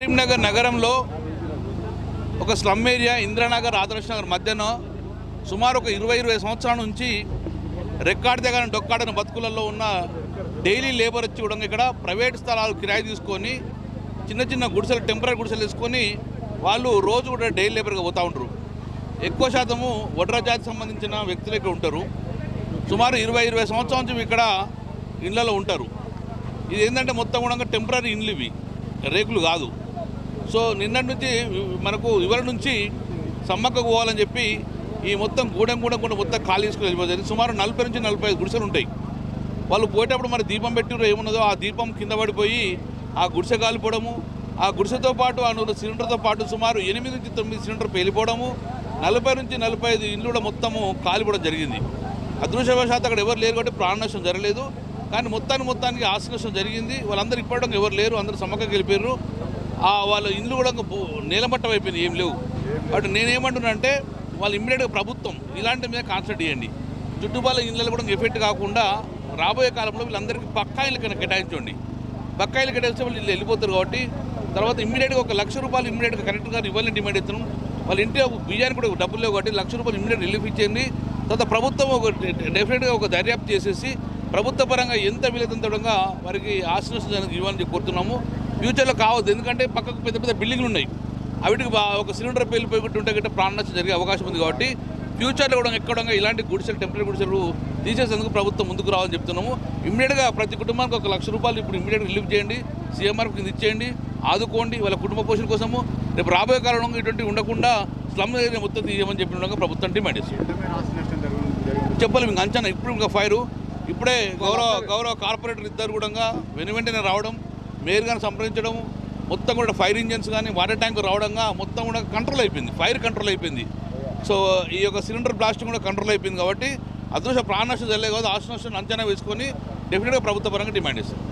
కరీంనగర్ నగరంలో ఒక slum area Indranagar ఆదర్శ నగర్ మధ్యన సుమారు ఒక 20 సంవత్సరాల నుంచి రెక్కాడి దగ్గర డొక్కాడని బతుకులలో ఉన్న డైలీ లేబర్ వచ్చి కూడా ఇక్కడ ప్రైవేట్ స్థలాలు కిరాయి తీసుకొని చిన్న చిన్న గుడిసెలు టెంపరీ గుడిసెలు తీసుకొని వాళ్ళు రోజు కూడా డైలీ లేబర్గా పోతూ ఉంటారు. ఎక్కువ శాతము వడ్ర జాతికి సంబంధించిన వ్యక్తులు ఇక్కడ ఉంటారు. సుమారు 20 సంవత్సరాల నుంచి ఇక్కడ ఇళ్లలో ఉంటారు. ఇది ఏంటంటే మొత్తం కూడా టెంపరీ ఇండ్లు, ఇవి రేకులు కాదు. సో నిన్నటి నుంచి మనకు ఇవాళ నుంచి సమ్మక్కకు పోవాలని చెప్పి ఈ మొత్తం గూడెం మొత్తం ఖాళీ తీసుకుని వెళ్ళిపోతుంది. సుమారు 40 నుంచి 45 గుడిసెలు ఉంటాయి. వాళ్ళు పోయేటప్పుడు మరి దీపం పెట్టిరో ఏమున్నదో ఆ దీపం కింద పడిపోయి ఆ గుడిసె కాలిపోవడము, ఆ గుడిసెతో పాటు ఆ 100 సిలిండర్తో పాటు సుమారు 8 నుంచి 9 సిలిండర్ పేలిపోవడము, 40 నుంచి 45 ఇల్లు కూడా మొత్తము కాలిపోవడం జరిగింది. అదృష్టవశాత్తు అక్కడ ఎవరు లేరు కాబట్టి ప్రాణ నష్టం జరగలేదు. కానీ మొత్తానికి ఆస్తి నష్టం జరిగింది. వాళ్ళందరూ ఇప్పటికి ఎవరు లేరు, అందరూ సమ్మక్కకి వెళ్ళిపోయారు. వాళ్ళ ఇల్లు కూడా నేలమట్టం అయిపోయింది, ఏం లేవు. బట్ నేనేమంటున్నా అంటే వాళ్ళు ఇమ్మీడియట్గా ప్రభుత్వం ఇలాంటి మీద కాన్సన్ట్రేట్ చేయండి. చుట్టుపక్కల ఇళ్ళలో కూడా ఎఫెక్ట్ కాకుండా రాబోయే కాలంలో వీళ్ళందరికీ పక్కా ఇల్లు కేటాయించండి. పక్కా ఇల్లు కేటాయిస్తే వాళ్ళు ఇల్లు వెళ్ళిపోతారు. కాబట్టి తర్వాత ఇమ్మీడియట్గా ఒక ₹1,00,000 ఇమ్మీడియట్గా కరెక్ట్గా ఇవ్వాలని డిమాండ్ ఇస్తున్నాం. వాళ్ళ ఇంటి బియ్యానికి కూడా డబ్బులు లేవు కాబట్టి ₹1,00,000 ఇమ్మీడియట్ రిలీఫ్ ఇచ్చేయండి. తర్వాత ప్రభుత్వం ఒక డెఫినెట్గా ఒక దర్యాప్తు చేసేసి ప్రభుత్వ పరంగా ఎంత వీలైనంతగా వారికి ఆస్తి నష్టం ఇవ్వాలని కోరుతున్నాము. ఫ్యూచర్లో కావద్దు, ఎందుకంటే పక్కకు పెద్ద బిల్డింగ్లు ఉన్నాయి, అవిటికి ఒక సిలిండర్ పేలిపోయి గట్ట ప్రాణ నష్టం జరిగే అవకాశం ఉంది. కాబట్టి ఫ్యూచర్లో కూడా ఎక్కడ ఇలాంటి గుడిసెలు టెంపరీ గుడిసెలు తీసేసేందుకు ప్రభుత్వం ముందుకు రావాలని చెప్తున్నాము. ఇమ్మీడియట్గా ప్రతి కుటుంబానికి ఒక ₹1,00,000 ఇప్పుడు ఇమ్మీడియట్గా రిలీఫ్ చేయండి, సీఎంఆర్ కింద ఇచ్చేయండి, ఆదుకోండి వాళ్ళ కుటుంబ పోషణ కోసము. రేపు రాబోయే కాలంలో ఇటువంటి ఉండకుండా స్లమ్ ఏరియా మొత్తం తీయమని చెప్పిన ప్రభుత్వం డిమాండ్ చేస్తుంది. చెప్పలేము ఇంకా అంచనా. ఇప్పుడు ఇంకా ఫైరు ఇప్పుడే గౌరవ కార్పొరేటర్ ఇద్దరు కూడా వెంటనే రావడం, మేయర్ గారిని సంప్రదించడం, మొత్తం కూడా ఫైర్ ఇంజన్స్ కానీ వాటర్ ట్యాంక్ రావడంగా మొత్తం కూడా కంట్రోల్ అయిపోయింది, ఫైర్ కంట్రోల్ అయిపోయింది. సో ఈ యొక్క సిలిండర్ బ్లాస్టింగ్ కూడా కంట్రోల్ అయిపోయింది. కాబట్టి అదృష్ట ప్రాణ నష్టం జరగలేదు, ఆస్తి నష్టం అంచనా వేసుకొని డెఫినెట్గా ప్రభుత్వ పరంగా డిమాండ్ చేస్తారు.